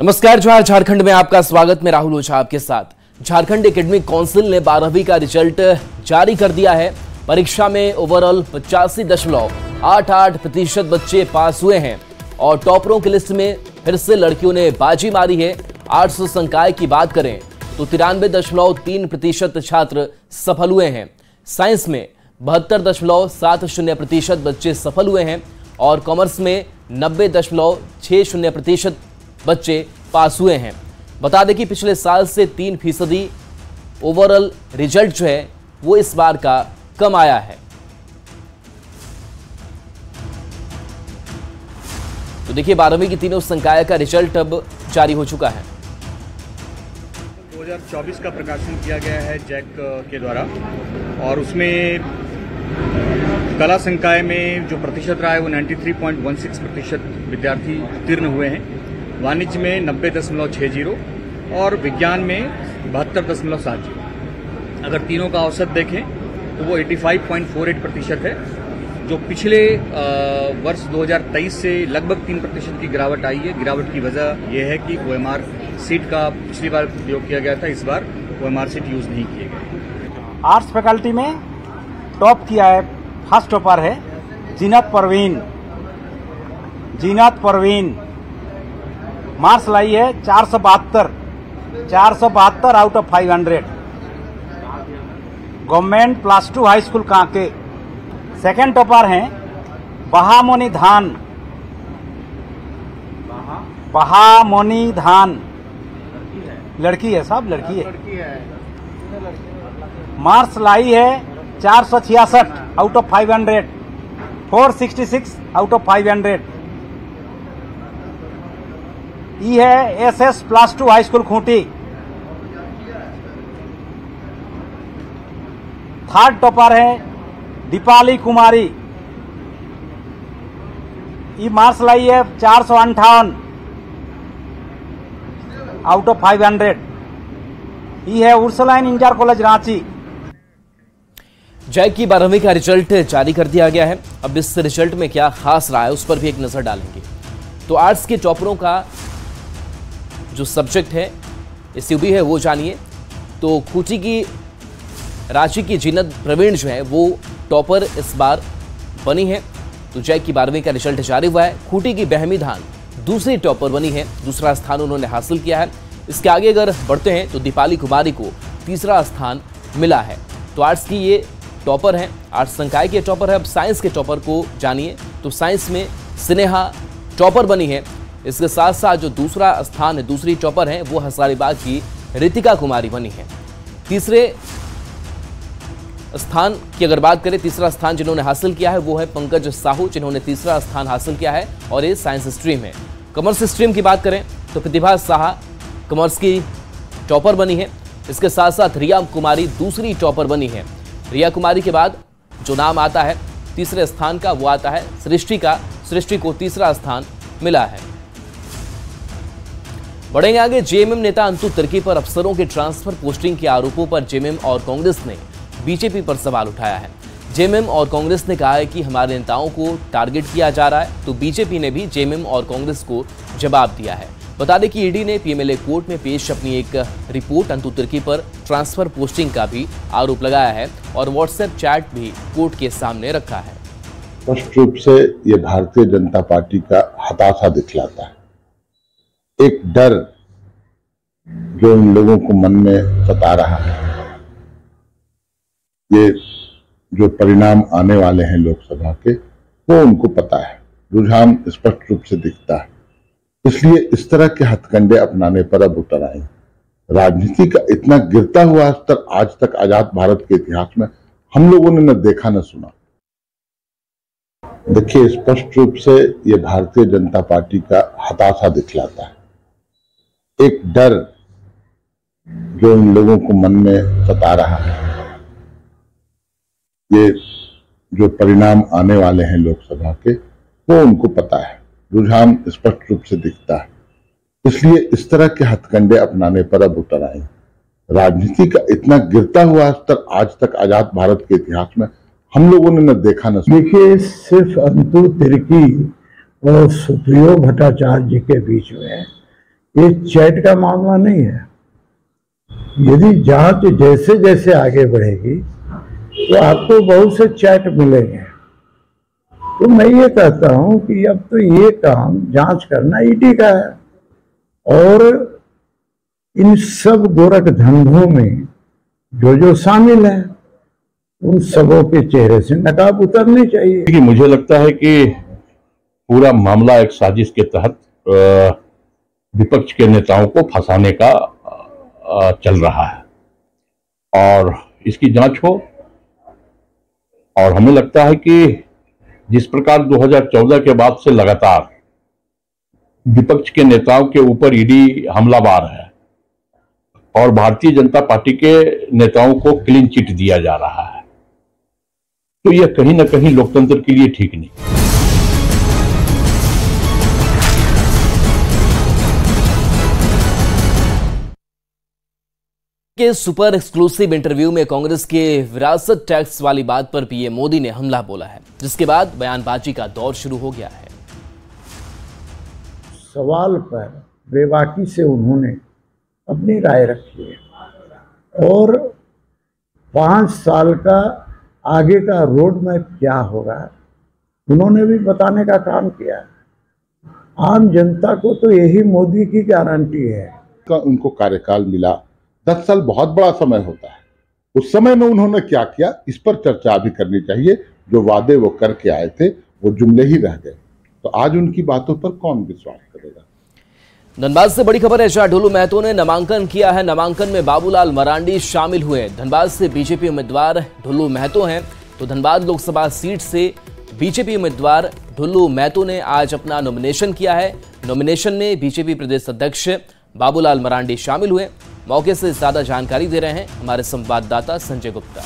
नमस्कार जोहार। झारखंड में आपका स्वागत। मैं राहुल ओझा आपके साथ। झारखंड एकेडमिक काउंसिल ने 12वीं का रिजल्ट जारी कर दिया है। परीक्षा में ओवरऑल 85.88% बच्चे पास हुए हैं और टॉपरों की लिस्ट में फिर से लड़कियों ने बाजी मारी है। आर्ट्स संकाय की बात करें तो 93.3% छात्र सफल हुए हैं। साइंस में 72.70% बच्चे सफल हुए हैं और कॉमर्स में 90.60% बच्चे पास हुए हैं। बता दें कि पिछले साल से 3% ओवरऑल रिजल्ट जो है वो इस बार का कम आया है। तो देखिए 12वीं की तीनों संकाय का रिजल्ट अब जारी हो चुका है। 2024 का प्रकाशन किया गया है जैक के द्वारा और उसमें कला संकाय में जो प्रतिशत रहा है वो 93.16% विद्यार्थी उत्तीर्ण हुए हैं। वाणिज्य में 90.60 और विज्ञान में 72.70। अगर तीनों का औसत देखें तो वो 85.48% है, जो पिछले वर्ष 2023 से लगभग 3% की गिरावट आई है। गिरावट की वजह यह है कि OMR सीट का पिछली बार प्रयोग किया गया था, इस बार OMR सीट यूज नहीं किए गए। आर्ट्स फैकल्टी में टॉप किया है, फर्स्ट टॉपर है जीनत परवीन। मार्क्स लाई है 472 out of 500। Government +2 high school Kanke. Second topper हैं बहामनी धान। लड़की है साहब, लड़की है। मार्क्स लाई है 466 आउट ऑफ 500, 466 आउट ऑफ 500। ई है SS +2 high school Khunti. Third topper है दीपाली कुमारी। ई मार्क्स लाई है 458 आउट ऑफ 500। ई है Ursuline inter college Ranchi. JAC की 12वीं का रिजल्ट जारी कर दिया गया है। अब इस रिजल्ट में क्या खास रहा है उस पर भी एक नजर डालेंगे। तो आर्ट्स के टॉपरों का जो सब्जेक्ट है SUB है वो जानिए। तो खूंटी की रांची की जीनत प्रवीण जो है वो टॉपर इस बार बनी है। तो जैक की 12वीं का रिजल्ट जारी हुआ है। खूंटी की बहमी धान दूसरी टॉपर बनी है, दूसरा स्थान उन्होंने हासिल किया है। इसके आगे अगर बढ़ते हैं तो दीपाली कुमारी को तीसरा स्थान मिला है। तो आर्ट्स की ये टॉपर है, आर्ट्स संकाय के टॉपर है। अब साइंस के टॉपर को जानिए। तो साइंस में स्नेहा टॉपर बनी है। इसके साथ साथ जो दूसरा स्थान है, दूसरी टॉपर है वो हजारीबाग की रितिका कुमारी बनी है। तीसरे स्थान की अगर बात करें, तीसरा स्थान जिन्होंने हासिल किया है वो है पंकज साहू, जिन्होंने तीसरा स्थान हासिल किया है और ये साइंस स्ट्रीम है। कॉमर्स स्ट्रीम की बात करें तो प्रतिभा साहा कॉमर्स की टॉपर बनी है। इसके साथ साथ रिया कुमारी दूसरी टॉपर बनी है। रिया कुमारी के बाद जो नाम आता है तीसरे स्थान का वो आता है सृष्टि का। सृष्टि को तीसरा स्थान मिला है। बढ़ेंगे आगे। JMM नेता अंतु तिर्की पर अफसरों के ट्रांसफर पोस्टिंग के आरोपों पर JMM और कांग्रेस ने बीजेपी पर सवाल उठाया है। JMM और कांग्रेस ने कहा है कि हमारे नेताओं को टारगेट किया जा रहा है। तो बीजेपी ने भी JMM और कांग्रेस को जवाब दिया है। बता दें कि ED ने PMLA कोर्ट में पेश अपनी एक रिपोर्ट अंतु तिर्की पर ट्रांसफर पोस्टिंग का भी आरोप लगाया है और व्हाट्सएप चैट भी कोर्ट के सामने रखा है। स्पष्ट रूप से ये भारतीय जनता पार्टी का हताशा दिखलाता है। एक डर जो इन लोगों को मन में सता रहा है। ये जो परिणाम आने वाले हैं लोकसभा के वो उनको पता है। रुझान स्पष्ट रूप से दिखता है। इसलिए इस तरह के हथकंडे अपनाने पर अब उतर आए। राजनीति का इतना गिरता हुआ स्तर आज तक आजाद भारत के इतिहास में हम लोगों ने न देखा न सुना। देखिए स्पष्ट रूप से ये भारतीय जनता पार्टी का हताशा दिखलाता है। एक डर जो इन लोगों को मन में सता रहा है। ये जो परिणाम आने वाले हैं लोकसभा के वो उनको पता है। रुझान स्पष्ट रूप से दिखता है। इसलिए इस तरह के हथकंडे अपनाने पर अब उतर आए। राजनीति का इतना गिरता हुआ स्तर आज तक आजाद भारत के इतिहास में हम लोगों ने न देखा न सुना। देखिए सिर्फ अंतु तिर्की और सुप्रियो भट्टाचार्य जी के बीच में ये चैट का मामला नहीं है। यदि जांच जैसे जैसे आगे बढ़ेगी तो आपको बहुत से चैट मिलेंगे। तो मैं ये कहता हूं कि अब तो ये काम जांच करना ईडी का है और इन सब गोरख धंधों में जो शामिल हैं उन सबों के चेहरे से नकाब उतरनी चाहिए। कि मुझे लगता है कि पूरा मामला एक साजिश के तहत विपक्ष के नेताओं को फंसाने का चल रहा है और इसकी जांच हो। और हमें लगता है कि जिस प्रकार 2014 के बाद से लगातार विपक्ष के नेताओं के ऊपर ईडी हमलावर है और भारतीय जनता पार्टी के नेताओं को क्लीन चिट दिया जा रहा है, तो यह कहीं ना कहीं लोकतंत्र के लिए ठीक नहीं। के सुपर एक्सक्लूसिव इंटरव्यू में कांग्रेस के विरासत टैक्स वाली बात पर पीएम मोदी ने हमला बोला है, जिसके बाद बयानबाजी का दौर शुरू हो गया है। सवाल पर बेबाकी से उन्होंने अपनी राय रखी है और 5 साल का आगे का रोड मैप क्या होगा उन्होंने भी बताने का काम किया है। आम जनता को तो यही मोदी की गारंटी है। उनको कार्यकाल मिला, 10 साल बहुत बड़ा समय होता है। उस समय में उन्होंने क्या किया, इस पर चर्चा भी करनी चाहिए। जो वादे वो करके आए थे वो जुमले ही रह गए, तो आज उनकी बातों पर कौन विश्वास करेगा। धनबाद से बड़ी खबर है, जहां ढुल्लू महतो ने नामांकन किया है। नामांकन में बाबूलाल मरांडी शामिल हुए। धनबाद से बीजेपी उम्मीदवार ढुल्लू महतो हैं, तो धनबाद लोकसभा सीट से बीजेपी उम्मीदवार ढुल्लू महतो ने आज अपना नॉमिनेशन किया है। नॉमिनेशन में बीजेपी प्रदेश अध्यक्ष बाबूलाल मरांडी शामिल हुए। मौके से ज्यादा जानकारी दे रहे हैं हमारे संवाददाता संजय गुप्ता।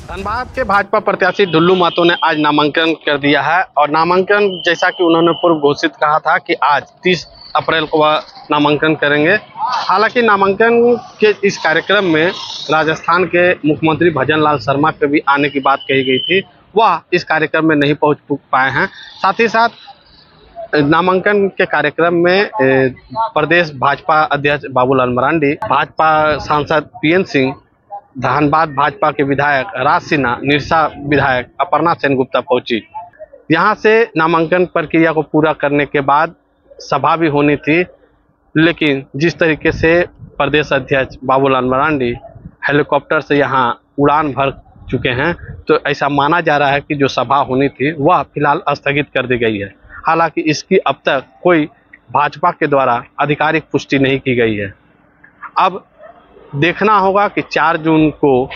धनबाद के भाजपा प्रत्याशी ढुल्लू महतो ने आज नामांकन कर दिया है और नामांकन जैसा कि उन्होंने पूर्व घोषित कहा था कि आज 30 अप्रैल को वह नामांकन करेंगे। हालांकि नामांकन के इस कार्यक्रम में राजस्थान के मुख्यमंत्री भजन लाल शर्मा के भी आने की बात कही गई थी, वह इस कार्यक्रम में नहीं पहुंच पाए हैं। साथ ही साथ नामांकन के कार्यक्रम में प्रदेश भाजपा अध्यक्ष बाबूलाल मरांडी, भाजपा सांसद पीएन सिंह, धनबाद भाजपा के विधायक राज सिन्हा, निरसा विधायक अपर्णा सेन गुप्ता पहुंची। यहां से नामांकन प्रक्रिया को पूरा करने के बाद सभा भी होनी थी, लेकिन जिस तरीके से प्रदेश अध्यक्ष बाबूलाल मरांडी हेलीकॉप्टर से यहां उड़ान भर चुके हैं, तो ऐसा माना जा रहा है कि जो सभा होनी थी वह फिलहाल स्थगित कर दी गई है। हालांकि इसकी अब तक कोई भाजपा के द्वारा आधिकारिक पुष्टि नहीं की गई है। अब देखना होगा कि 4 जून को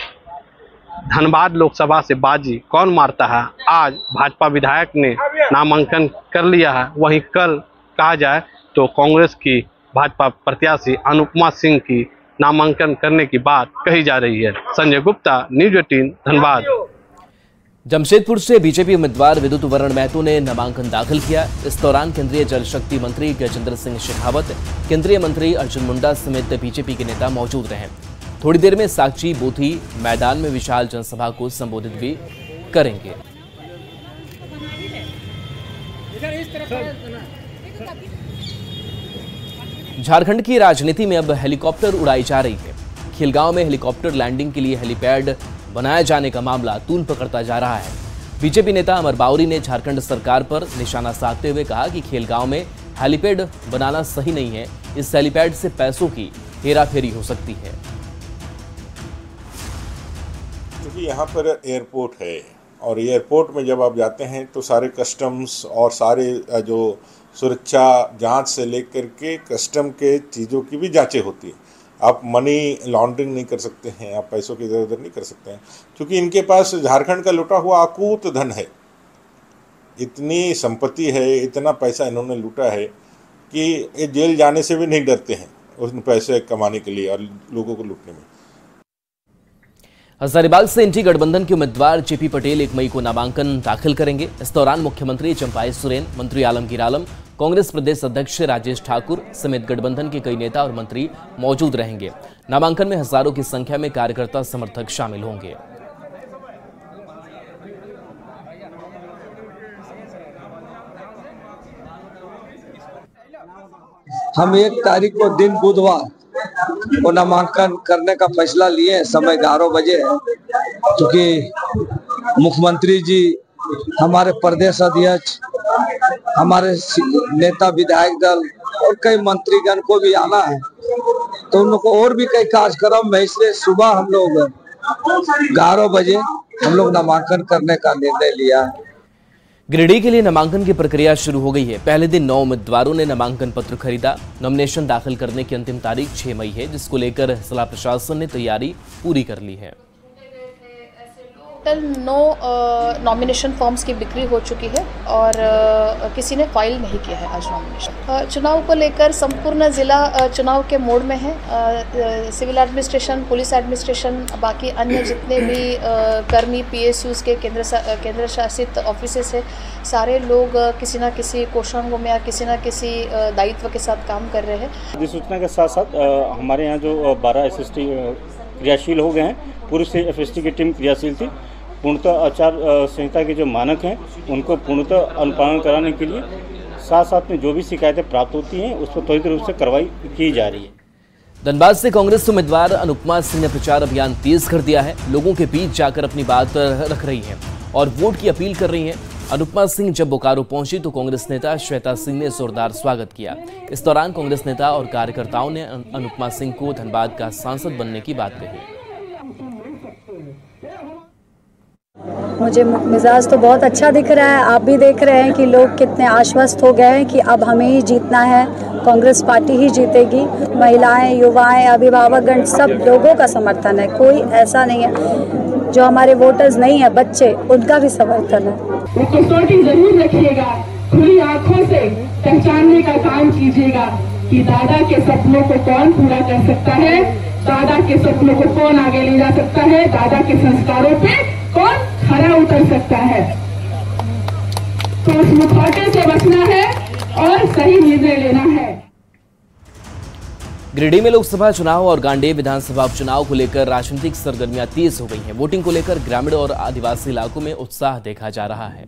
धनबाद लोकसभा से बाजी कौन मारता है। आज भाजपा विधायक ने नामांकन कर लिया है, वहीं कल कहा जाए तो कांग्रेस की भाजपा प्रत्याशी अनुपमा सिंह की नामांकन करने की बात कही जा रही है। संजय गुप्ता, न्यूज 18 धनबाद। जमशेदपुर से बीजेपी उम्मीदवार विद्युत वरण महतो ने नामांकन दाखिल किया। इस दौरान केंद्रीय जल शक्ति मंत्री गजेंद्र सिंह शेखावत, केंद्रीय मंत्री अर्जुन मुंडा समेत बीजेपी के नेता मौजूद रहे। थोड़ी देर में साक्षी बोथी मैदान में विशाल जनसभा को संबोधित भी करेंगे। झारखंड की राजनीति में अब हेलीकॉप्टर उड़ाई जा रही है। खिलगांव में हेलीकॉप्टर लैंडिंग के लिए हेलीपैड बनाए जाने का मामला तूल पकड़ता जा रहा है। बीजेपी नेता अमर बावरी ने झारखंड सरकार पर निशाना साधते हुए कहा कि खेलगांव में हेलीपैड बनाना सही नहीं है। इस हेलीपैड से पैसों की हेराफेरी हो सकती है। क्योंकि यहाँ पर एयरपोर्ट है और एयरपोर्ट में जब आप जाते हैं तो सारे कस्टम्स और सारे जो सुरक्षा जांच से लेकर के कस्टम के चीज़ों की भी जांचें होती है। आप मनी लॉन्ड्रिंग नहीं कर सकते हैं, आप पैसों की इधर उधर नहीं कर सकते हैं, क्योंकि इनके पास झारखंड का लूटा हुआ अकूत धन है। इतनी संपत्ति है, इतना पैसा इन्होंने लूटा है कि ये जेल जाने से भी नहीं डरते हैं उन पैसे कमाने के लिए और लोगों को लूटने में। हजारीबाग से इंडी गठबंधन के उम्मीदवार जेपी पटेल 1 मई को नामांकन दाखिल करेंगे। इस दौरान मुख्यमंत्री चंपाई सोरेन, मंत्री आलमगीर आलम, कांग्रेस प्रदेश अध्यक्ष राजेश ठाकुर समेत गठबंधन के कई नेता और मंत्री मौजूद रहेंगे। नामांकन में हजारों की संख्या में कार्यकर्ता समर्थक शामिल होंगे। हम 1 तारीख को दिन बुधवार को नामांकन करने का फैसला लिए। समय 11 बजे है, क्योंकि मुख्यमंत्री जी, हमारे प्रदेश अध्यक्ष, हमारे नेता विधायक दल और कई मंत्रीगण को भी आना है, तो उन लोग को और भी कई कार्यक्रम है, इसलिए सुबह हम लोग 11 बजे हम लोग नामांकन करने का निर्णय लिया है। गिरिडीह के लिए नामांकन की प्रक्रिया शुरू हो गई है। पहले दिन 9 उम्मीदवारों ने नामांकन पत्र खरीदा। नॉमिनेशन दाखिल करने की अंतिम तारीख 6 मई है, जिसको लेकर जिला प्रशासन ने तैयारी पूरी कर ली है। टोटल 9 नॉमिनेशन फॉर्म्स की बिक्री हो चुकी है और किसी ने फाइल नहीं किया है आज नॉमिनेशन। चुनाव को लेकर संपूर्ण जिला चुनाव के मोड में है। सिविल एडमिनिस्ट्रेशन, पुलिस एडमिनिस्ट्रेशन, बाकी अन्य जितने भी कर्मी PSUs के केंद्र शासित ऑफिसेस है, सारे लोग किसी न किसी कोषांगों में या किसी न किसी दायित्व के साथ काम कर रहे हैं। अधिसूचना के साथ साथ हमारे यहाँ जो 12 SST क्रियाशील हो गए हैं, पूर्व से FST की टीम क्रियाशील थी। पूर्णतः आचार संहिता के जो मानक हैं उनको पूर्णतः अनुपालन कराने के लिए साथ साथ में जो भी शिकायतें प्राप्त होती हैं उस पर त्वरित रूप से कार्रवाई की जा रही है। धनबाद से कांग्रेस उम्मीदवार अनुपमा सिंह ने प्रचार अभियान तेज कर दिया है। लोगों के बीच जाकर अपनी बात रख रही हैं और वोट की अपील कर रही हैं। अनुपमा सिंह जब बोकारो पहुंची तो कांग्रेस नेता श्वेता सिंह ने जोरदार स्वागत किया। इस दौरान कांग्रेस नेता और कार्यकर्ताओं ने अनुपमा सिंह को धनबाद का सांसद बनने की बात कही। मुझे मिजाज तो बहुत अच्छा दिख रहा है। आप भी देख रहे हैं कि लोग कितने आश्वस्त हो गए हैं कि अब हमें ही जीतना है, कांग्रेस पार्टी ही जीतेगी। महिलाएं, युवाएं, अभिभावकगण, सब लोगों का समर्थन है। कोई ऐसा नहीं है जो हमारे वोटर्स नहीं है, बच्चे, उनका भी समर्थन है। वो कसौटी जरूर रखिएगा, खुली आंखों से पहचानने का काम कीजिएगा कि दादा के सपनों को कौन पूरा कर सकता है, दादा के सपनों को कौन आगे ले जा सकता है, दादा के संस्कारों पे कौन खरा उतर सकता है। तो उस मुखौटे से बचना है और सही निर्णय लेना है। गिरिडीह में लोकसभा चुनाव और गांडेय विधानसभा उपचुनाव को लेकर राजनीतिक सरगर्मियां तेज हो गई हैं। वोटिंग को लेकर ग्रामीण और आदिवासी इलाकों में उत्साह देखा जा रहा है।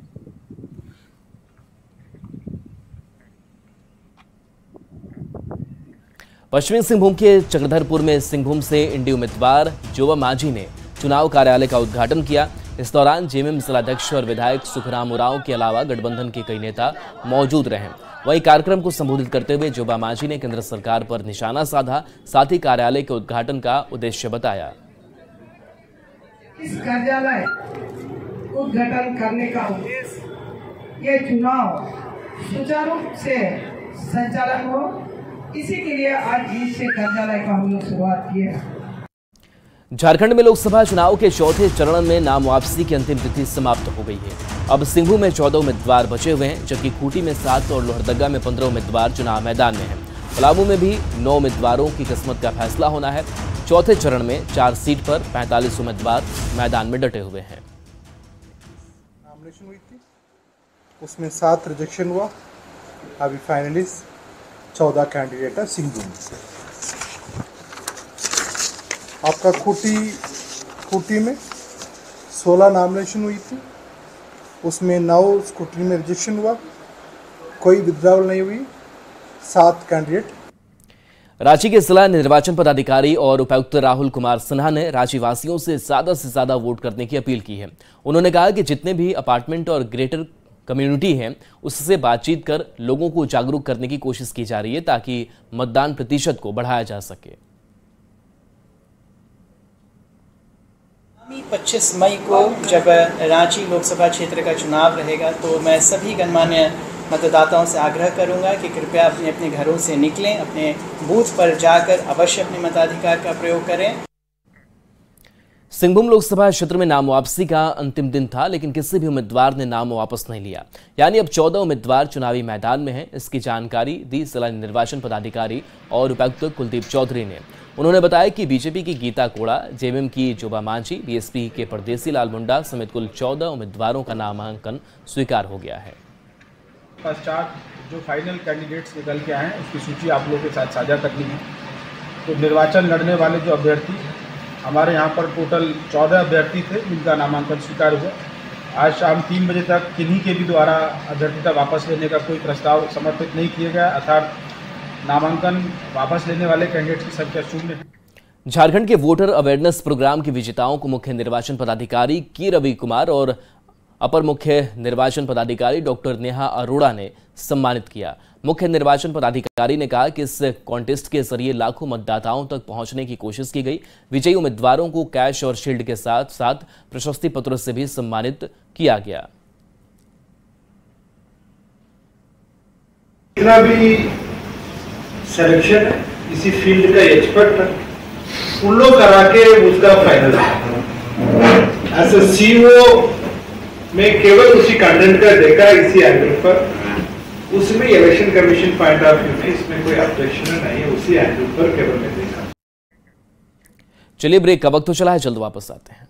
पश्चिमी सिंहभूम के चक्रधरपुर में सिंहभूम से इंडी उम्मीदवार जोबा मांझी ने चुनाव कार्यालय का उद्घाटन किया। इस दौरान जेएमएम जिलाध्यक्ष और विधायक सुखराम उरांव के अलावा गठबंधन के कई नेता मौजूद रहे। वहीं कार्यक्रम को संबोधित करते हुए जोबा मांझी ने केंद्र सरकार पर निशाना साधा, साथ ही कार्यालय के उद्घाटन का उद्देश्य बताया। इस कार्यालय उद्घाटन करने का उद्देश्य ये चुनाव सुचारू रूप से संचालन हो, इसी के लिए आज इस कार्यालय का हम लोग शुरुआत किए। झारखंड में लोकसभा चुनाव के चौथे चरण में नाम वापसी की अंतिम तिथि समाप्त हो गई है। अब सिंहभूम में 14 उम्मीदवार बचे हुए हैं, जबकि खूंटी में 7 और लोहरदगा में 15 उम्मीदवार चुनाव मैदान में हैं। पलामू में भी 9 उम्मीदवारों की किस्मत का फैसला होना है। चौथे चरण में 4 सीट पर 45 उम्मीदवार मैदान में डटे हुए हैं। नॉमिनेशन हुई थी, उसमें 7 रिजेक्शन हुआ। अभी फाइनलिस्ट 14 कैंडिडेट है सिंहभूम से। आपका खूंटी में 16 नॉमिनेशन हुई थी, उसमें 9 स्कूटी में रिजेक्शन हुआ, कोई विड्रॉवल नहीं हुई, 7 कैंडिडेट। रांची के जिला निर्वाचन पदाधिकारी और उपायुक्त राहुल कुमार सिन्हा ने रांची वासियों से ज्यादा वोट करने की अपील की है। उन्होंने कहा कि जितने भी अपार्टमेंट और ग्रेटर कम्युनिटी हैं, उससे बातचीत कर लोगों को जागरूक करने की कोशिश की जा रही है ताकि मतदान प्रतिशत को बढ़ाया जा सके। 25 मई को जब रांची लोकसभा क्षेत्र का चुनाव रहेगा तो मैं सभी गणमान्य मतदाताओं से आग्रह करूंगा कि कृपया अपने अपने घरों से निकलें, अपने बूथ पर जाकर अवश्य अपने मताधिकार का प्रयोग करें। सिंहभूम लोकसभा क्षेत्र में नाम वापसी का अंतिम दिन था, लेकिन किसी भी उम्मीदवार ने नाम वापस नहीं लिया। यानी अब 14 उम्मीदवार चुनावी मैदान में हैं। इसकी जानकारी दी जिला निर्वाचन पदाधिकारी और उपायुक्त कुलदीप चौधरी ने। उन्होंने बताया कि बीजेपी की गीता कोड़ा, जेएमएम की जोबा मांझी, बीएसपी के परदेसी लाल मुंडा समेत कुल 14 उम्मीदवारों का नामांकन स्वीकार हो गया है। पश्चात जो फाइनल कैंडिडेट्स निकल के आए हैं उसकी सूची आप लोगों के साथ साझा करनी है। तो निर्वाचन लड़ने वाले जो अभ्यर्थी हमारे यहाँ पर टोटल 14 अभ्यर्थी थे जिनका नामांकन स्वीकार हुआ आज शाम 3 बजे तक किन्हीं के भी द्वारा अभ्यर्थिता वापस लेने का कोई प्रस्ताव समर्पित नहीं किया गया, अर्थात नामांकन वापस लेने वाले कैंडिडेट्स की संख्या 0 है। झारखंड के वोटर अवेयरनेस प्रोग्राम के विजेताओं को मुख्य निर्वाचन पदाधिकारी के रवि कुमार और अपर मुख्य निर्वाचन पदाधिकारी डॉक्टर नेहा अरोड़ा ने सम्मानित किया। मुख्य निर्वाचन पदाधिकारी ने कहा कि इस कॉन्टेस्ट के जरिए लाखों मतदाताओं तक पहुंचने की कोशिश की गई। विजयी उम्मीदवारों को कैश और शील्ड के साथ साथ प्रशस्ति पत्र से भी सम्मानित किया गया। जितना भी सिलेक्शन है इसी फील्ड का एक्सपर्ट है, उन लोग करा के उसका फाइनल ऐसे सीओ में केवल उसी कंटेंट का देखा इसी एंगल पर, उसमें election commission point of view में इसमें कोई ऑब्जेक्शन नहीं है, उसी एंगल पर केवल मैं देखा। चलिए ब्रेक का वक्त तो चला है, जल्द वापस आते हैं।